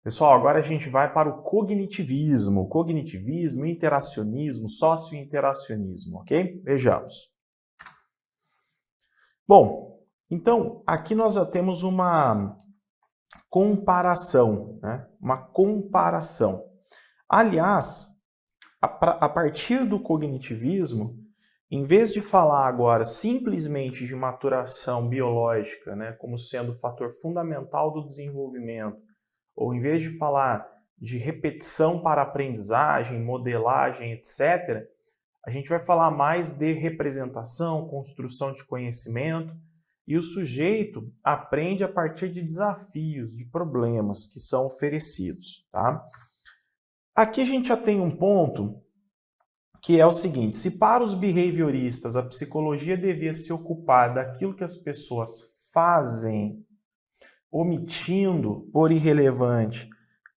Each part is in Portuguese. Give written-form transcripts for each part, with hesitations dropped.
Pessoal, agora a gente vai para o cognitivismo. Cognitivismo, interacionismo, socio-interacionismo, ok? Vejamos. Bom, então aqui nós já temos uma comparação, né? Uma comparação. Aliás, a partir do cognitivismo, em vez de falar agora simplesmente de maturação biológica, né, como sendo o fator fundamental do desenvolvimento, ou em vez de falar de repetição para aprendizagem, modelagem, etc., a gente vai falar mais de representação, construção de conhecimento, e o sujeito aprende a partir de desafios, de problemas que são oferecidos, tá? Aqui a gente já tem um ponto que é o seguinte: se para os behavioristas a psicologia devia se ocupar daquilo que as pessoas fazem, omitindo por irrelevante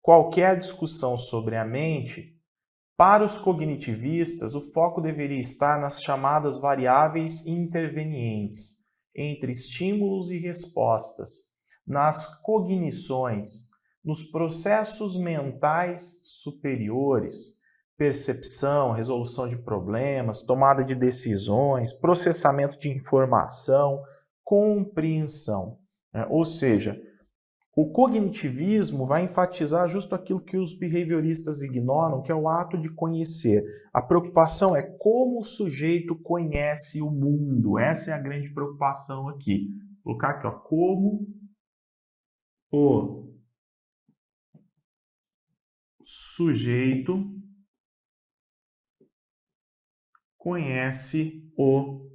qualquer discussão sobre a mente, para os cognitivistas o foco deveria estar nas chamadas variáveis intervenientes, entre estímulos e respostas, nas cognições, nos processos mentais superiores, percepção, resolução de problemas, tomada de decisões, processamento de informação, compreensão. Ou seja, o cognitivismo vai enfatizar justo aquilo que os behavioristas ignoram, que é o ato de conhecer. A preocupação é como o sujeito conhece o mundo. Essa é a grande preocupação aqui. Vou colocar aqui, ó, como o sujeito conhece o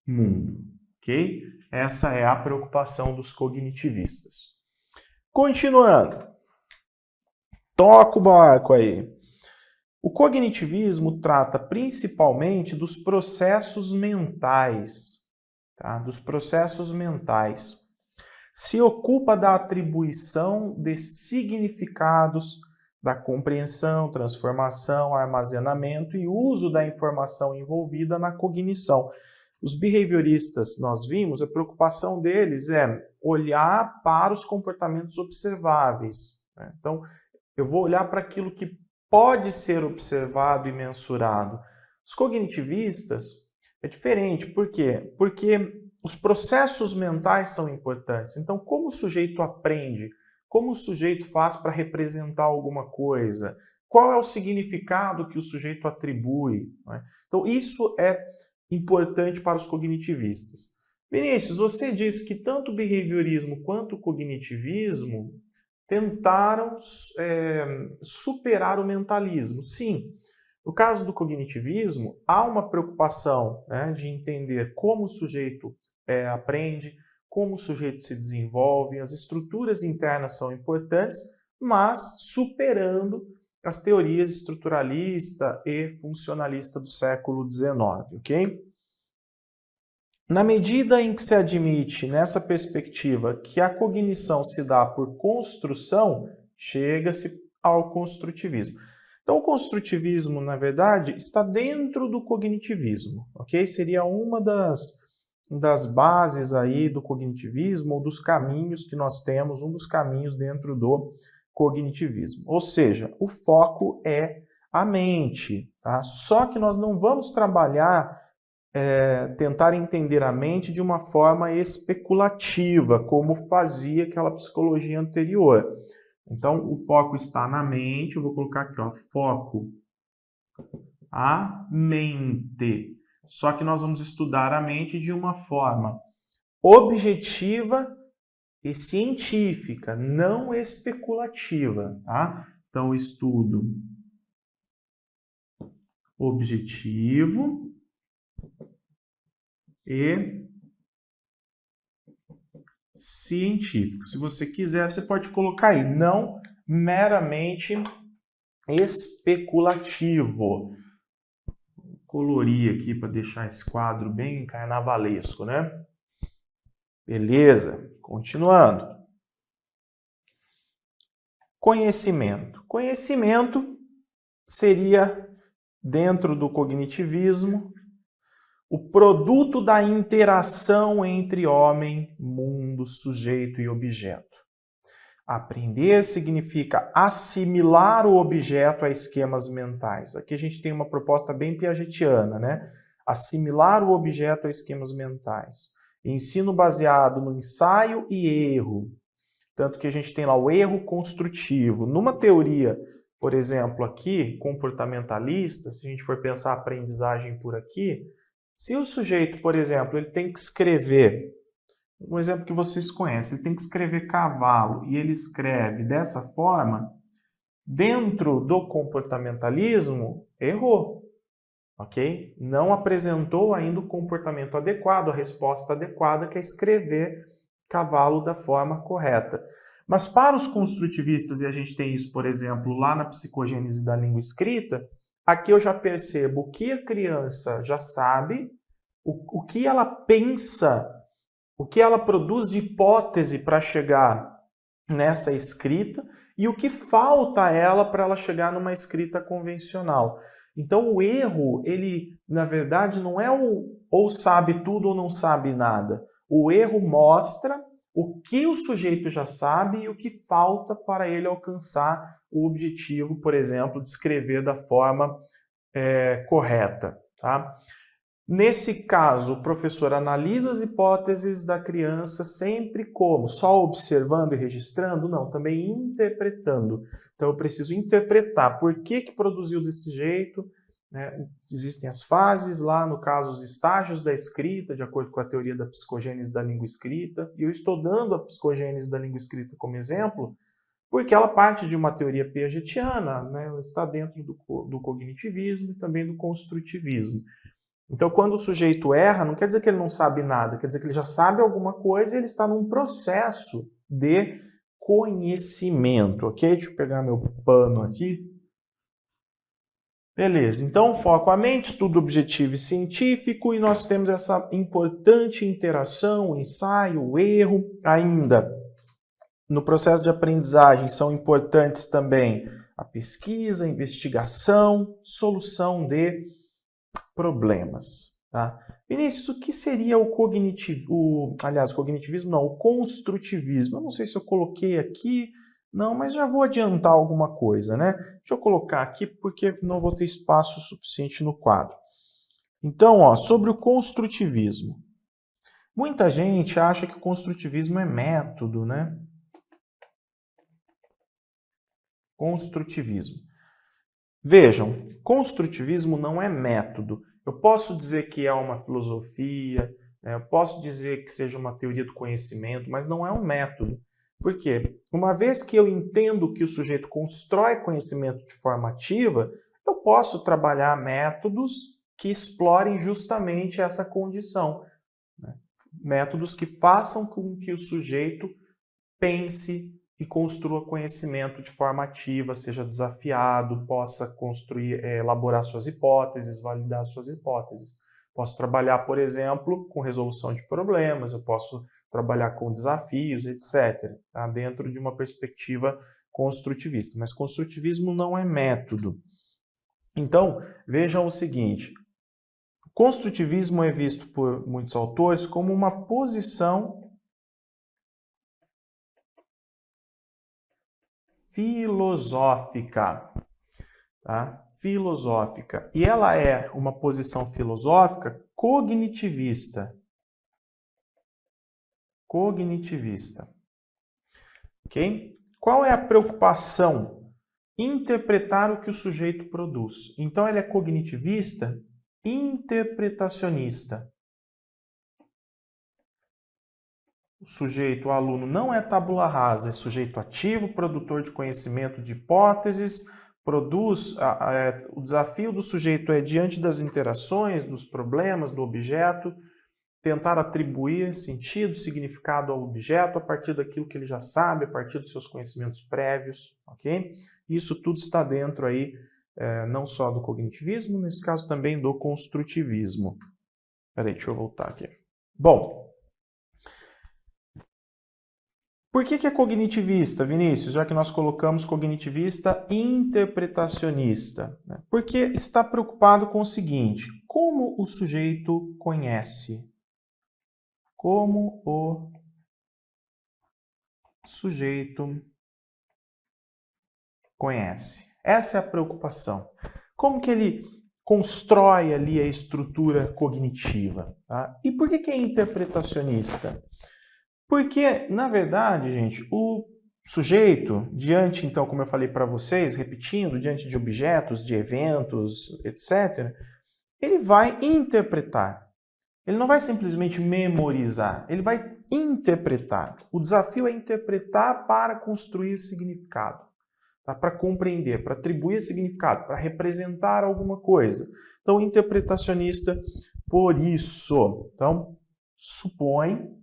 mundo, ok? Essa é a preocupação dos cognitivistas. Continuando. Toca o barco aí. O cognitivismo trata principalmente dos processos mentais, tá? Dos processos mentais. Se ocupa da atribuição de significados, da compreensão, transformação, armazenamento e uso da informação envolvida na cognição. Os behavioristas, nós vimos, a preocupação deles é olhar para os comportamentos observáveis, né? Então, eu vou olhar para aquilo que pode ser observado e mensurado. Os cognitivistas é diferente. Por quê? Porque os processos mentais são importantes. Então, como o sujeito aprende? Como o sujeito faz para representar alguma coisa? Qual é o significado que o sujeito atribui, né? Então, isso é importante para os cognitivistas. Vinícius, você disse que tanto o behaviorismo quanto o cognitivismo tentaram superar o mentalismo. Sim, no caso do cognitivismo, há uma preocupação, né, de entender como o sujeito aprende, como o sujeito se desenvolve, as estruturas internas são importantes, mas superando as teorias estruturalista e funcionalista do século XIX, ok? Na medida em que se admite, nessa perspectiva, que a cognição se dá por construção, chega-se ao construtivismo. Então, o construtivismo, na verdade, está dentro do cognitivismo, ok? Seria uma das bases aí do cognitivismo, ou dos caminhos que nós temos, um dos caminhos dentro do cognitivismo. Ou seja, o foco é a mente, tá? Só que nós não vamos trabalhar, tentar entender a mente de uma forma especulativa, como fazia aquela psicologia anterior. Então, o foco está na mente, eu vou colocar aqui, ó, foco, a mente. Só que nós vamos estudar a mente de uma forma objetiva e científica, não especulativa, tá? Então, estudo objetivo e científico. Se você quiser, você pode colocar aí, não meramente especulativo. Vou colorir aqui para deixar esse quadro bem carnavalesco, né? Beleza, continuando. Conhecimento. Conhecimento seria, dentro do cognitivismo, o produto da interação entre homem, mundo, sujeito e objeto. Aprender significa assimilar o objeto a esquemas mentais. Aqui a gente tem uma proposta bem piagetiana, né? Assimilar o objeto a esquemas mentais. Ensino baseado no ensaio e erro. Tanto que a gente tem lá o erro construtivo. Numa teoria, por exemplo, aqui, comportamentalista, se a gente for pensar a aprendizagem por aqui, se o sujeito, por exemplo, ele tem que escrever, um exemplo que vocês conhecem, ele tem que escrever cavalo e ele escreve dessa forma, dentro do comportamentalismo, errou, ok? Não apresentou ainda o comportamento adequado, a resposta adequada, que é escrever cavalo da forma correta. Mas para os construtivistas, e a gente tem isso, por exemplo, lá na psicogênese da língua escrita, aqui eu já percebo o que a criança já sabe, o que ela pensa, o que ela produz de hipótese para chegar nessa escrita e o que falta a ela para ela chegar numa escrita convencional. Então o erro, ele na verdade não é o ou sabe tudo ou não sabe nada. O erro mostra o que o sujeito já sabe e o que falta para ele alcançar o objetivo, por exemplo, de escrever da forma correta. Tá? Nesse caso, o professor analisa as hipóteses da criança sempre como? Só observando e registrando? Não, também interpretando. Então eu preciso interpretar por que produziu desse jeito, né? Existem as fases lá, no caso, os estágios da escrita, de acordo com a teoria da psicogênese da língua escrita. E eu estou dando a psicogênese da língua escrita como exemplo, porque ela parte de uma teoria piagetiana, né? Ela está dentro do cognitivismo e também do construtivismo. Então, quando o sujeito erra, não quer dizer que ele não sabe nada, quer dizer que ele já sabe alguma coisa e ele está num processo de conhecimento, ok? Deixa eu pegar meu pano aqui. Beleza, então foco a mente, estudo objetivo e científico, e nós temos essa importante interação, o ensaio, o erro. Ainda, no processo de aprendizagem, são importantes também a pesquisa, a investigação, solução de problemas. Tá? Vinícius, o que seria o cognitivismo? Aliás, o cognitivismo não, o construtivismo. Eu não sei se eu coloquei aqui, não, mas já vou adiantar alguma coisa, né? Deixa eu colocar aqui porque não vou ter espaço suficiente no quadro. Então, ó, sobre o construtivismo. Muita gente acha que o construtivismo é método, né? Construtivismo. Vejam, construtivismo não é método. Eu posso dizer que é uma filosofia, né? Eu posso dizer que seja uma teoria do conhecimento, mas não é um método. Por quê? Uma vez que eu entendo que o sujeito constrói conhecimento de forma ativa, eu posso trabalhar métodos que explorem justamente essa condição, né? Métodos que façam com que o sujeito pense e construa conhecimento de forma ativa, seja desafiado, possa construir, elaborar suas hipóteses, validar suas hipóteses. Posso trabalhar, por exemplo, com resolução de problemas, eu posso trabalhar com desafios, etc., tá? Dentro de uma perspectiva construtivista. Mas construtivismo não é método. Então, vejam o seguinte, construtivismo é visto por muitos autores como uma posição filosófica, tá? Filosófica. E ela é uma posição filosófica cognitivista. Cognitivista. Ok? Qual é a preocupação? Interpretar o que o sujeito produz. Então, ele é cognitivista, interpretacionista. O sujeito, o aluno, não é tabula rasa, é sujeito ativo, produtor de conhecimento de hipóteses, produz, o desafio do sujeito é, diante das interações, dos problemas, do objeto, tentar atribuir sentido, significado ao objeto a partir daquilo que ele já sabe, a partir dos seus conhecimentos prévios, ok? Isso tudo está dentro aí, não só do cognitivismo, nesse caso também do construtivismo. Peraí, deixa eu voltar aqui. Bom, por que é cognitivista, Vinícius? Já que nós colocamos cognitivista interpretacionista. Né? Porque está preocupado com o seguinte, como o sujeito conhece? Como o sujeito conhece. Essa é a preocupação. Como que ele constrói ali a estrutura cognitiva? Tá? E por que é interpretacionista? Porque, na verdade, gente, o sujeito, diante, então, como eu falei para vocês, repetindo, diante de objetos, de eventos, etc., ele vai interpretar. Ele não vai simplesmente memorizar, ele vai interpretar. O desafio é interpretar para construir significado, tá? Para compreender, para atribuir significado, para representar alguma coisa. Então, interpretacionista por isso. Então, supõe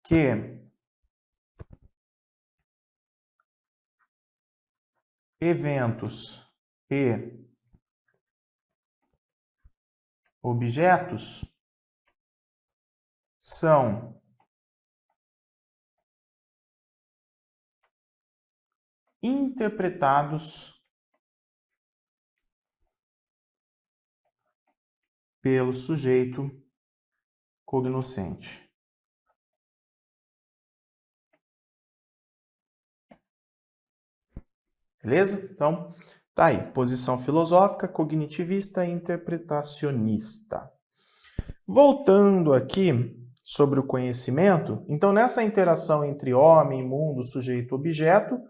que eventos e objetos são interpretados pelo sujeito cognoscente. Beleza? Então, tá aí. Posição filosófica, cognitivista e interpretacionista. Voltando aqui sobre o conhecimento, então nessa interação entre homem, mundo, sujeito, objeto,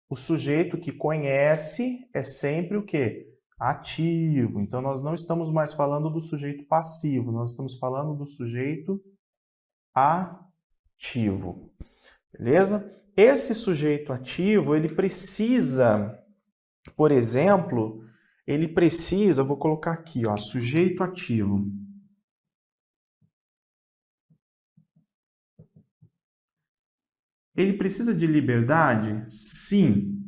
o sujeito que conhece é sempre o quê? Ativo. Então nós não estamos mais falando do sujeito passivo, nós estamos falando do sujeito ativo. Beleza? Esse sujeito ativo, ele precisa, por exemplo, vou colocar aqui, ó, sujeito ativo. Ele precisa de liberdade? Sim.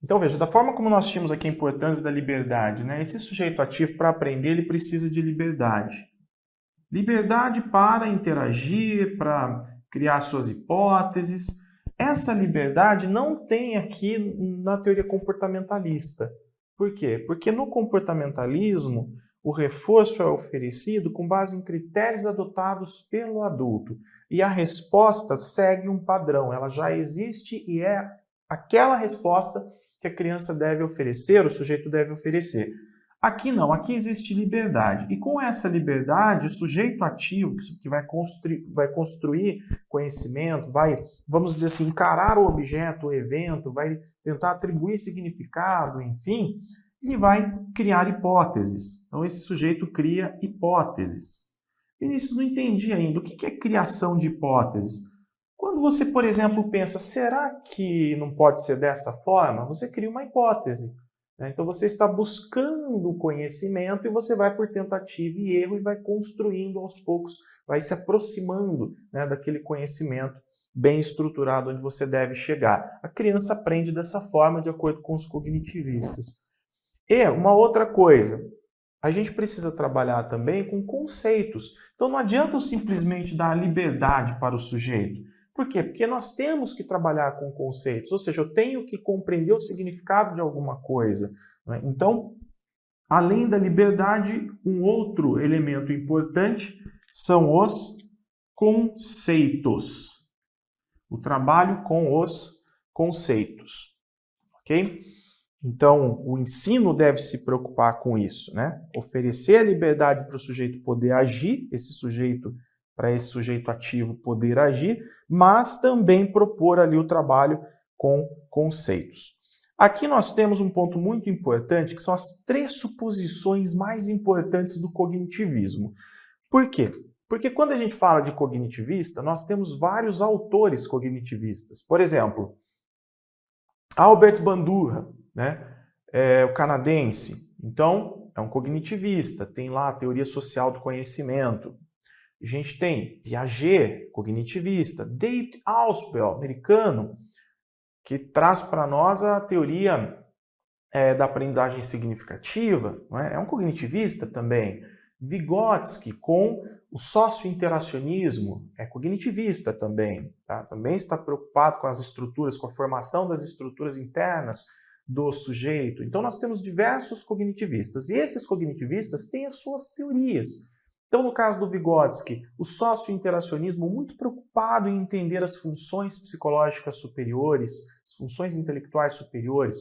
Então, veja, da forma como nós tínhamos aqui a importância da liberdade, né? Esse sujeito ativo, para aprender, ele precisa de liberdade. Liberdade para interagir, para criar suas hipóteses. Essa liberdade não tem aqui na teoria comportamentalista. Por quê? Porque no comportamentalismo, o reforço é oferecido com base em critérios adotados pelo adulto. E a resposta segue um padrão, ela já existe e é aquela resposta que a criança deve oferecer, o sujeito deve oferecer. Aqui não, aqui existe liberdade. E com essa liberdade, o sujeito ativo, que vai construir conhecimento, vai, vamos dizer assim, encarar o objeto, o evento, vai tentar atribuir significado, enfim, ele vai criar hipóteses. Então, esse sujeito cria hipóteses. Vinícius, não entendi ainda. O que é criação de hipóteses? Quando você, por exemplo, pensa, será que não pode ser dessa forma? Você cria uma hipótese. Então, você está buscando o conhecimento e você vai por tentativa e erro e vai construindo aos poucos, vai se aproximando, né, daquele conhecimento bem estruturado onde você deve chegar. A criança aprende dessa forma, de acordo com os cognitivistas. E uma outra coisa, a gente precisa trabalhar também com conceitos. Então, não adianta eu simplesmente dar liberdade para o sujeito. Por quê? Porque nós temos que trabalhar com conceitos, ou seja, eu tenho que compreender o significado de alguma coisa, né? Então, além da liberdade, um outro elemento importante são os conceitos. O trabalho com os conceitos, ok? Então, o ensino deve se preocupar com isso, né? Oferecer a liberdade para o sujeito poder agir, para esse sujeito ativo poder agir, mas também propor ali o trabalho com conceitos. Aqui nós temos um ponto muito importante, que são as 3 suposições mais importantes do cognitivismo. Por quê? Porque quando a gente fala de cognitivista, nós temos vários autores cognitivistas. Por exemplo, Albert Bandura, né? O canadense. Então, é um cognitivista, tem lá a teoria social do conhecimento. A gente tem Piaget, cognitivista, David Ausubel, americano, que traz para nós a teoria da aprendizagem significativa, não é? É um cognitivista também. Vygotsky, com o sociointeracionismo, é cognitivista também, tá? Também está preocupado com as estruturas, com a formação das estruturas internas do sujeito. Então nós temos diversos cognitivistas, e esses cognitivistas têm as suas teorias. Então, no caso do Vygotsky, o socio-interacionismo muito preocupado em entender as funções psicológicas superiores, as funções intelectuais superiores.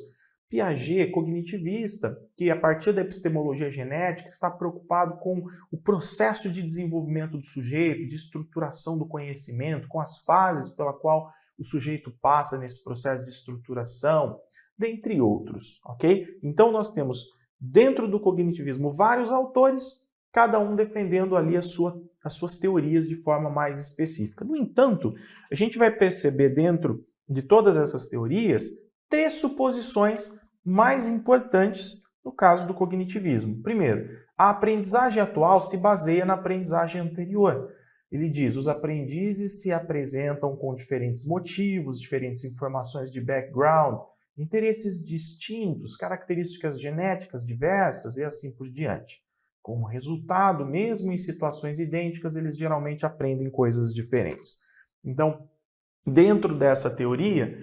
Piaget, cognitivista, que a partir da epistemologia genética está preocupado com o processo de desenvolvimento do sujeito, de estruturação do conhecimento, com as fases pela qual o sujeito passa nesse processo de estruturação, dentre outros, ok? Então nós temos dentro do cognitivismo vários autores, cada um defendendo ali as suas teorias de forma mais específica. No entanto, a gente vai perceber dentro de todas essas teorias 3 suposições mais importantes no caso do cognitivismo. Primeiro, a aprendizagem atual se baseia na aprendizagem anterior. Ele diz, os aprendizes se apresentam com diferentes motivos, diferentes informações de background, interesses distintos, características genéticas diversas e assim por diante. Como resultado, mesmo em situações idênticas, eles geralmente aprendem coisas diferentes. Então, dentro dessa teoria,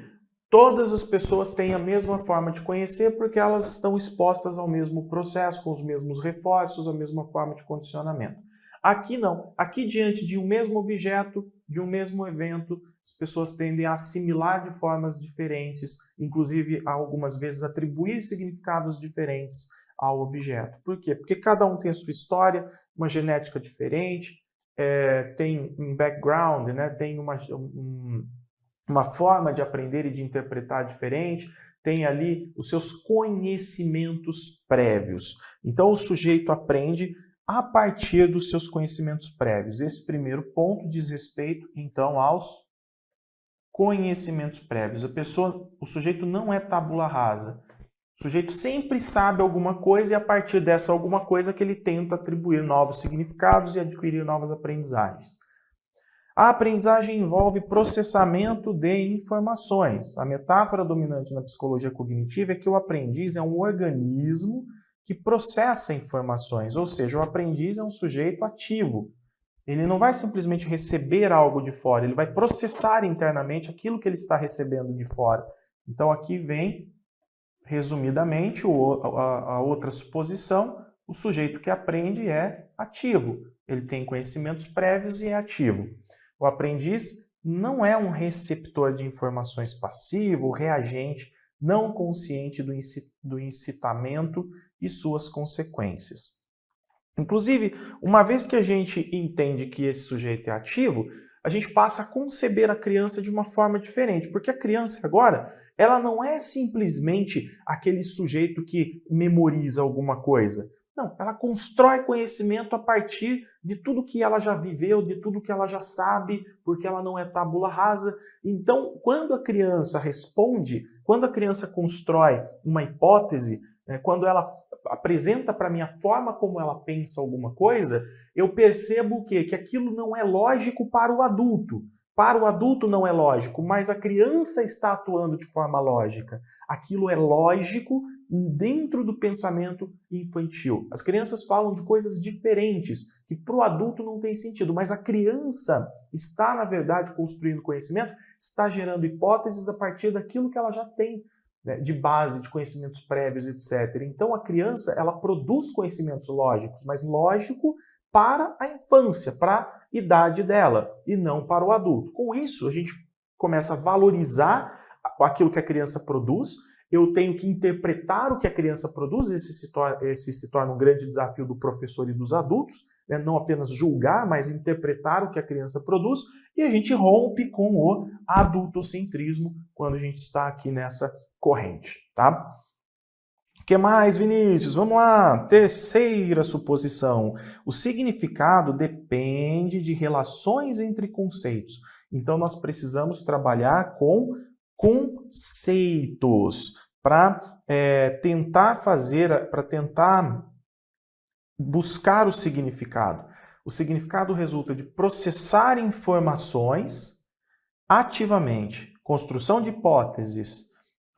todas as pessoas têm a mesma forma de conhecer porque elas estão expostas ao mesmo processo, com os mesmos reforços, a mesma forma de condicionamento. Aqui não. Aqui, diante de um mesmo objeto, de um mesmo evento, as pessoas tendem a assimilar de formas diferentes, inclusive, algumas vezes, atribuir significados diferentes ao objeto. Por quê? Porque cada um tem a sua história, uma genética diferente, tem um background, né? Tem uma forma de aprender e de interpretar diferente, tem ali os seus conhecimentos prévios. Então, o sujeito aprende a partir dos seus conhecimentos prévios. Esse primeiro ponto diz respeito, então, aos conhecimentos prévios. O sujeito não é tábula rasa. O sujeito sempre sabe alguma coisa e a partir dessa alguma coisa que ele tenta atribuir novos significados e adquirir novas aprendizagens. A aprendizagem envolve processamento de informações. A metáfora dominante na psicologia cognitiva é que o aprendiz é um organismo que processa informações, ou seja, o aprendiz é um sujeito ativo. Ele não vai simplesmente receber algo de fora, ele vai processar internamente aquilo que ele está recebendo de fora. Então aqui vem, resumidamente, a outra suposição, o sujeito que aprende é ativo. Ele tem conhecimentos prévios e é ativo. O aprendiz não é um receptor de informações passivo, reagente, não consciente do incitamento e suas consequências. Inclusive, uma vez que a gente entende que esse sujeito é ativo, a gente passa a conceber a criança de uma forma diferente, porque a criança agora, ela não é simplesmente aquele sujeito que memoriza alguma coisa. Não, ela constrói conhecimento a partir de tudo que ela já viveu, de tudo que ela já sabe, porque ela não é tábula rasa. Então, quando a criança responde, quando a criança constrói uma hipótese, quando ela apresenta para mim a forma como ela pensa alguma coisa, eu percebo o quê? Que aquilo não é lógico para o adulto. Para o adulto não é lógico, mas a criança está atuando de forma lógica. Aquilo é lógico dentro do pensamento infantil. As crianças falam de coisas diferentes, que para o adulto não tem sentido, mas a criança está, na verdade, construindo conhecimento, está gerando hipóteses a partir daquilo que ela já tem, né, de base, de conhecimentos prévios, etc. Então a criança, ela produz conhecimentos lógicos, mas lógico para a infância, para a idade dela, e não para o adulto. Com isso, a gente começa a valorizar aquilo que a criança produz. Eu tenho que interpretar o que a criança produz, esse se torna um grande desafio do professor e dos adultos, né? Não apenas julgar, mas interpretar o que a criança produz, e a gente rompe com o adultocentrismo quando a gente está aqui nessa corrente, tá? O que mais, Vinícius? Vamos lá, terceira suposição. O significado depende de relações entre conceitos. Então, nós precisamos trabalhar com conceitos para tentar buscar o significado. O significado resulta de processar informações ativamente, construção de hipóteses,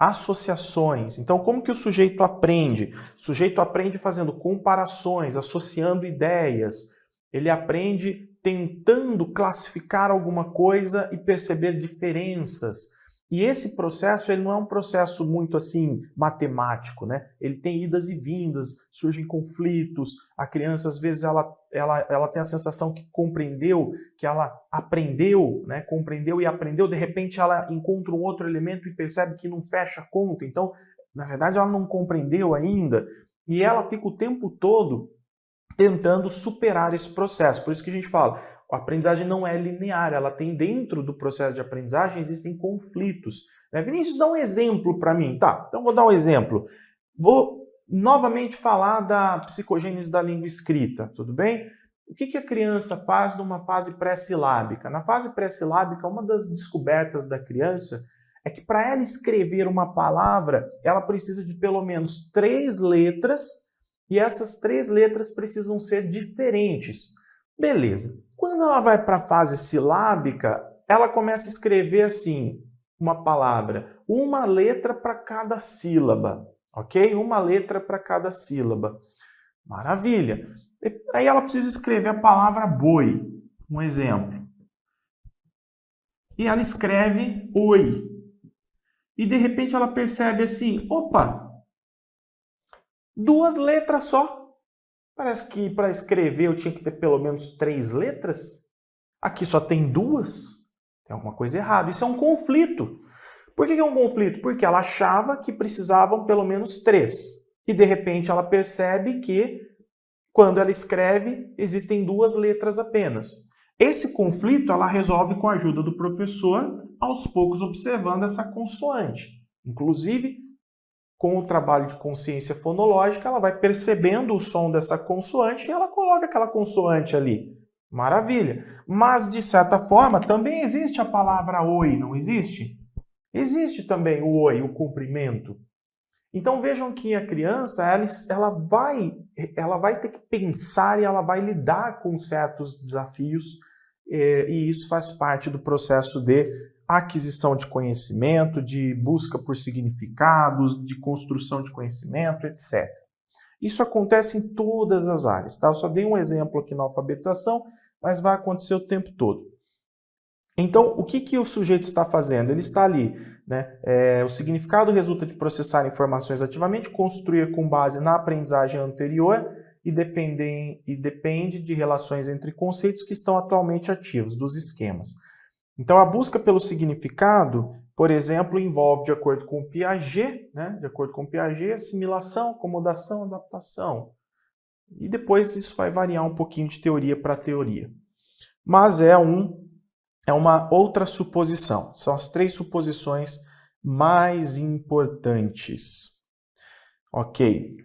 associações. Então, como que o sujeito aprende? O sujeito aprende fazendo comparações, associando ideias. Ele aprende tentando classificar alguma coisa e perceber diferenças. E esse processo ele não é um processo muito assim matemático, né? Ele tem idas e vindas, surgem conflitos, a criança às vezes ela tem a sensação que compreendeu, que ela aprendeu, né? Compreendeu e aprendeu, de repente ela encontra um outro elemento e percebe que não fecha a conta, então na verdade ela não compreendeu ainda e ela fica o tempo todo tentando superar esse processo. Por isso que a gente fala, a aprendizagem não é linear, ela tem dentro do processo de aprendizagem, existem conflitos. Né? Vinícius, dá um exemplo para mim. Tá, então vou dar um exemplo. Vou novamente falar da psicogênese da língua escrita, tudo bem? O que a criança faz numa fase pré-silábica? Na fase pré-silábica, uma das descobertas da criança é que para ela escrever uma palavra, ela precisa de pelo menos 3 letras e essas 3 letras precisam ser diferentes. Beleza. Quando ela vai para a fase silábica, ela começa a escrever assim, uma palavra, uma letra para cada sílaba, ok? Uma letra para cada sílaba. Maravilha. Aí ela precisa escrever a palavra boi, um exemplo. E ela escreve oi. E de repente ela percebe assim, opa, 2 letras só. Parece que para escrever eu tinha que ter pelo menos 3 letras. Aqui só tem 2. Tem alguma coisa errada. Isso é um conflito. Por que é um conflito? Porque ela achava que precisavam pelo menos 3. E de repente ela percebe que quando ela escreve existem 2 letras apenas. Esse conflito ela resolve com a ajuda do professor, aos poucos observando essa consoante. Inclusive, com o trabalho de consciência fonológica, ela vai percebendo o som dessa consoante e ela coloca aquela consoante ali. Maravilha! Mas, de certa forma, também existe a palavra oi, não existe? Existe também o oi, o cumprimento. Então vejam que a criança ela vai ter que pensar e ela vai lidar com certos desafios e isso faz parte do processo de aquisição de conhecimento, de busca por significados, de construção de conhecimento, etc. Isso acontece em todas as áreas. Tá? Eu só dei um exemplo aqui na alfabetização, mas vai acontecer o tempo todo. Então, o que o sujeito está fazendo? Ele está ali, né? O significado resulta de processar informações ativamente, construir com base na aprendizagem anterior e depende de relações entre conceitos que estão atualmente ativos, dos esquemas. Então, a busca pelo significado, por exemplo, envolve, de acordo com Piaget, né? De acordo com Piaget, assimilação, acomodação, adaptação. E depois isso vai variar um pouquinho de teoria para teoria. Mas é uma outra suposição. São as 3 suposições mais importantes. Ok.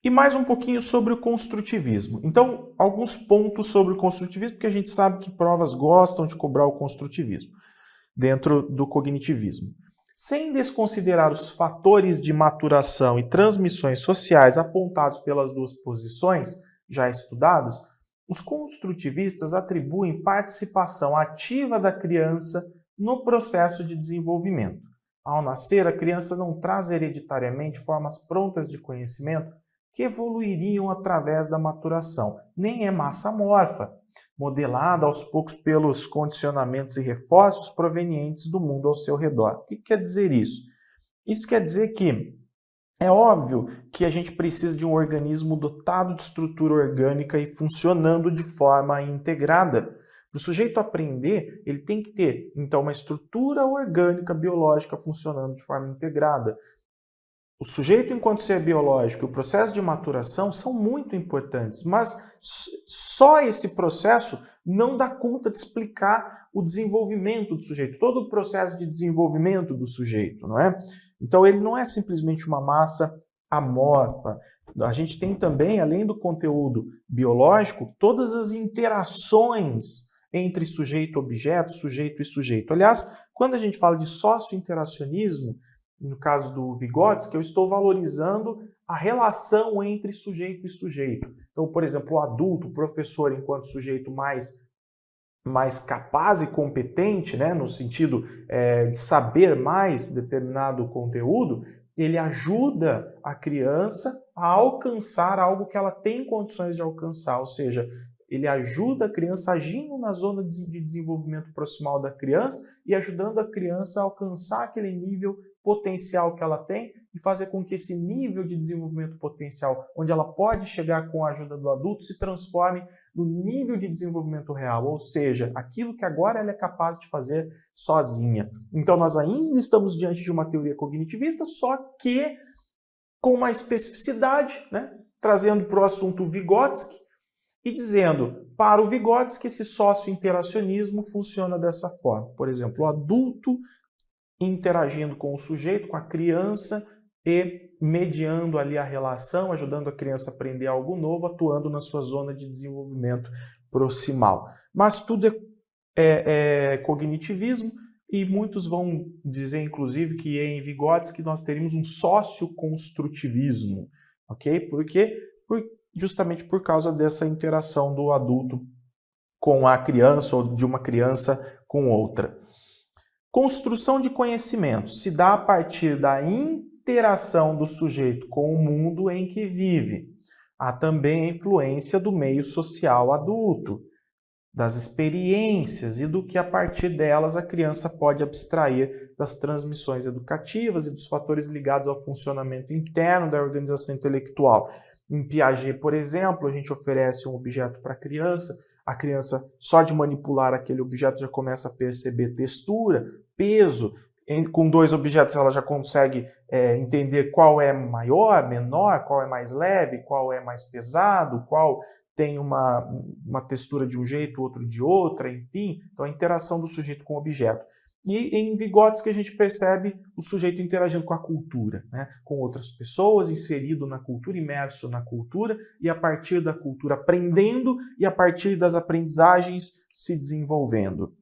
E mais um pouquinho sobre o construtivismo. Então, alguns pontos sobre o construtivismo, porque a gente sabe que provas gostam de cobrar o construtivismo dentro do cognitivismo. Sem desconsiderar os fatores de maturação e transmissões sociais apontados pelas 2 posições já estudadas, os construtivistas atribuem participação ativa da criança no processo de desenvolvimento. Ao nascer, a criança não traz hereditariamente formas prontas de conhecimento que evoluiriam através da maturação. Nem é massa amorfa, modelada aos poucos pelos condicionamentos e reforços provenientes do mundo ao seu redor. O que quer dizer isso? Isso quer dizer que é óbvio que a gente precisa de um organismo dotado de estrutura orgânica e funcionando de forma integrada. Para o sujeito aprender, ele tem que ter, então, uma estrutura orgânica biológica funcionando de forma integrada. O sujeito, enquanto ser biológico, e o processo de maturação são muito importantes, mas só esse processo não dá conta de explicar o desenvolvimento do sujeito, todo o processo de desenvolvimento do sujeito, não é? Então, ele não é simplesmente uma massa amorfa. A gente tem também, além do conteúdo biológico, todas as interações entre sujeito-objeto, sujeito e sujeito. Aliás, quando a gente fala de socio-interacionismo, no caso do Vygotsky, eu estou valorizando a relação entre sujeito e sujeito. Então, por exemplo, o adulto, o professor, enquanto sujeito mais capaz e competente, né, no sentido de saber mais determinado conteúdo, ele ajuda a criança a alcançar algo que ela tem condições de alcançar, ou seja, ele ajuda a criança agindo na zona de desenvolvimento proximal da criança e ajudando a criança a alcançar aquele nível potencial que ela tem e fazer com que esse nível de desenvolvimento potencial, onde ela pode chegar com a ajuda do adulto, se transforme no nível de desenvolvimento real, ou seja, aquilo que agora ela é capaz de fazer sozinha. Então nós ainda estamos diante de uma teoria cognitivista, só que com uma especificidade, né? Trazendo para o assunto Vygotsky e dizendo, para o Vygotsky, esse sócio-interacionismo funciona dessa forma. Por exemplo, o adulto interagindo com o sujeito, com a criança e mediando ali a relação, ajudando a criança a aprender algo novo, atuando na sua zona de desenvolvimento proximal. Mas tudo é cognitivismo e muitos vão dizer, inclusive, que em Vygotsky nós teríamos um socioconstrutivismo, ok? Por quê? Justamente por causa dessa interação do adulto com a criança ou de uma criança com outra. Construção de conhecimento se dá a partir da interação do sujeito com o mundo em que vive. Há também a influência do meio social adulto, das experiências e do que a partir delas a criança pode abstrair das transmissões educativas e dos fatores ligados ao funcionamento interno da organização intelectual. Em Piaget, por exemplo, a gente oferece um objeto para a criança só de manipular aquele objeto já começa a perceber textura, peso. Com dois objetos ela já consegue entender qual é maior, menor, qual é mais leve, qual é mais pesado, qual tem uma textura de um jeito, outro de outra, enfim. Então a interação do sujeito com o objeto. E em Vygotsky a gente percebe o sujeito interagindo com a cultura, né? Com outras pessoas, inserido na cultura, imerso na cultura, e a partir da cultura aprendendo, e a partir das aprendizagens se desenvolvendo.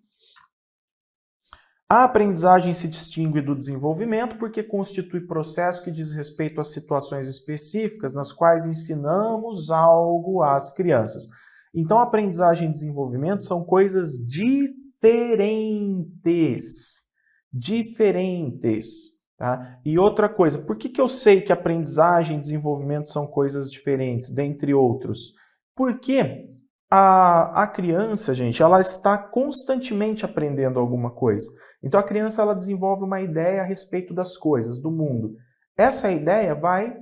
A aprendizagem se distingue do desenvolvimento porque constitui processo que diz respeito a situações específicas nas quais ensinamos algo às crianças. Então, aprendizagem e desenvolvimento são coisas diferentes. Tá? E outra coisa, por que eu sei que aprendizagem e desenvolvimento são coisas diferentes, dentre outros? Porque a criança, gente, ela está constantemente aprendendo alguma coisa. Então a criança ela desenvolve uma ideia a respeito das coisas, do mundo. Essa ideia vai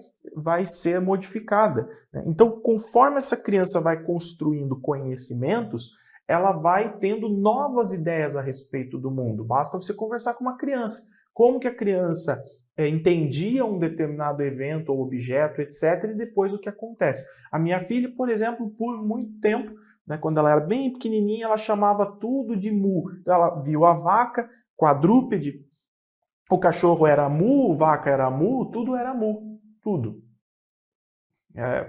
ser modificada. Então, conforme essa criança vai construindo conhecimentos, ela vai tendo novas ideias a respeito do mundo. Basta você conversar com uma criança. Como que a criança entendia um determinado evento ou objeto, etc., e depois o que acontece. A minha filha, por exemplo, por muito tempo, né, quando ela era bem pequenininha, ela chamava tudo de mu. Então, ela viu a vaca, quadrúpede, o cachorro era mu, vaca era mu, tudo era mu, tudo.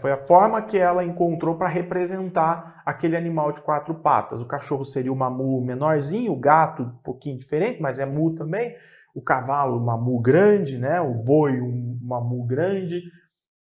Foi a forma que ela encontrou para representar aquele animal de quatro patas. O cachorro seria uma mu menorzinho, o gato um pouquinho diferente, mas é mu também. O cavalo, uma mu grande, né? O boi, uma mu grande.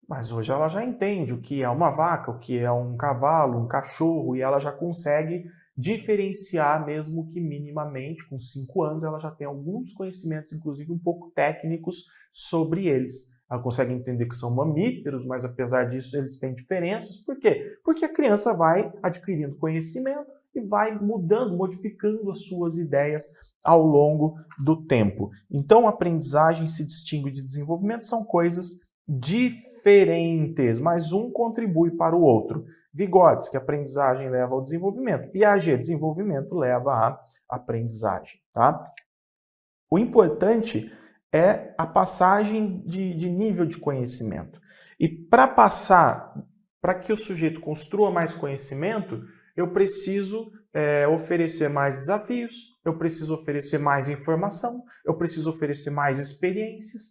Mas hoje ela já entende o que é uma vaca, o que é um cavalo, um cachorro, e ela já consegue diferenciar, mesmo que minimamente, com 5 anos, ela já tem alguns conhecimentos, inclusive um pouco técnicos, sobre eles. Ela consegue entender que são mamíferos, mas apesar disso eles têm diferenças. Por quê? Porque a criança vai adquirindo conhecimento e vai mudando, modificando as suas ideias ao longo do tempo. Então, a aprendizagem se distingue de desenvolvimento, são coisas diferentes, mas um contribui para o outro. Vygotsky, aprendizagem leva ao desenvolvimento. Piaget, desenvolvimento leva à aprendizagem. Tá? O importante é a passagem de nível de conhecimento. E para que o sujeito construa mais conhecimento, eu preciso oferecer mais desafios, eu preciso oferecer mais informação, eu preciso oferecer mais experiências.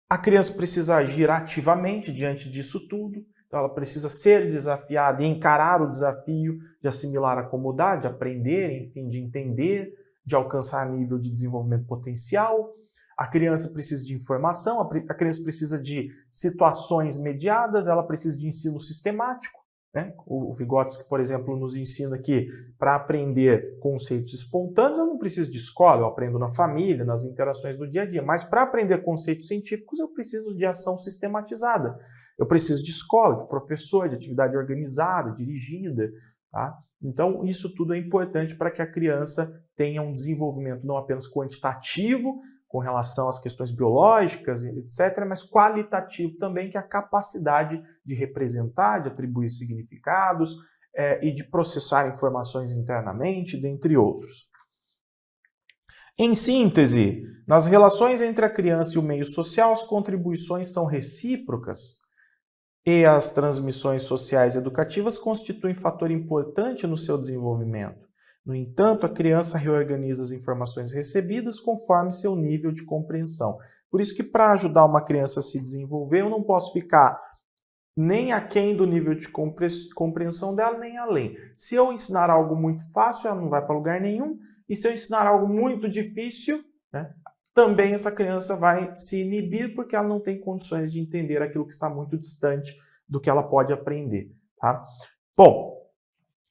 A criança precisa agir ativamente diante disso tudo, então ela precisa ser desafiada e encarar o desafio de assimilar, acomodar, de aprender, enfim, de entender, de alcançar nível de desenvolvimento potencial. A criança precisa de informação, a criança precisa de situações mediadas, ela precisa de ensino sistemático. Né? O Vygotsky, por exemplo, nos ensina que para aprender conceitos espontâneos eu não preciso de escola, eu aprendo na família, nas interações do dia a dia. Mas para aprender conceitos científicos eu preciso de ação sistematizada. Eu preciso de escola, de professor, de atividade organizada, dirigida. tá? Então, isso tudo é importante para que a criança tenha um desenvolvimento não apenas quantitativo, com relação às questões biológicas, etc., mas qualitativo também, que é a capacidade de representar, de atribuir significados e de processar informações internamente, dentre outros. Em síntese, nas relações entre a criança e o meio social, as contribuições são recíprocas e as transmissões sociais e educativas constituem fator importante no seu desenvolvimento. No entanto, a criança reorganiza as informações recebidas conforme seu nível de compreensão. Por isso que para ajudar uma criança a se desenvolver, eu não posso ficar nem aquém do nível de compreensão dela, nem além. Se eu ensinar algo muito fácil, ela não vai para lugar nenhum. E se eu ensinar algo muito difícil, né, também essa criança vai se inibir porque ela não tem condições de entender aquilo que está muito distante do que ela pode aprender. Tá? Bom,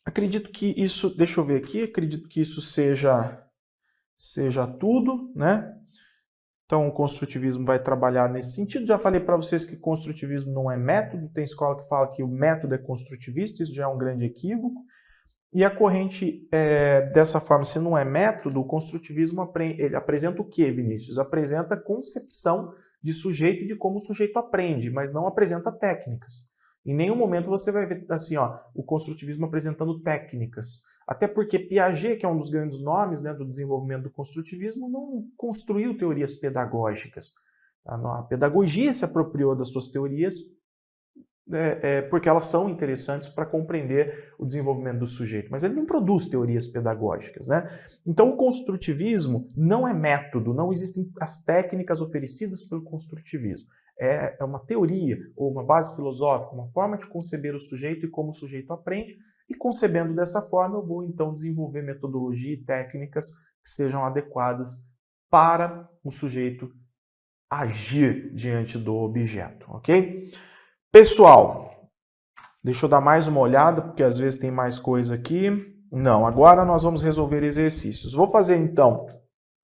acredito que isso, deixa eu ver aqui, acredito que isso seja tudo, né? Então, o construtivismo vai trabalhar nesse sentido. Já falei para vocês que construtivismo não é método, tem escola que fala que o método é construtivista, isso já é um grande equívoco. E a corrente, dessa forma, se não é método, o construtivismo ele apresenta o quê, Vinícius? Apresenta a concepção de sujeito e de como o sujeito aprende, mas não apresenta técnicas. Em nenhum momento você vai ver assim, ó, o construtivismo apresentando técnicas. Até porque Piaget, que é um dos grandes nomes, né, do desenvolvimento do construtivismo, não construiu teorias pedagógicas. A pedagogia se apropriou das suas teorias porque elas são interessantes para compreender o desenvolvimento do sujeito, mas ele não produz teorias pedagógicas, né? Então o construtivismo não é método, não existem as técnicas oferecidas pelo construtivismo. É uma teoria, ou uma base filosófica, uma forma de conceber o sujeito e como o sujeito aprende, e concebendo dessa forma eu vou então desenvolver metodologia e técnicas que sejam adequadas para o sujeito agir diante do objeto, ok? Pessoal, deixa eu dar mais uma olhada, porque às vezes tem mais coisa aqui. Não, agora nós vamos resolver exercícios. Vou fazer então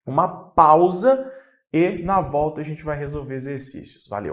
uma pausa e na volta a gente vai resolver exercícios. Valeu!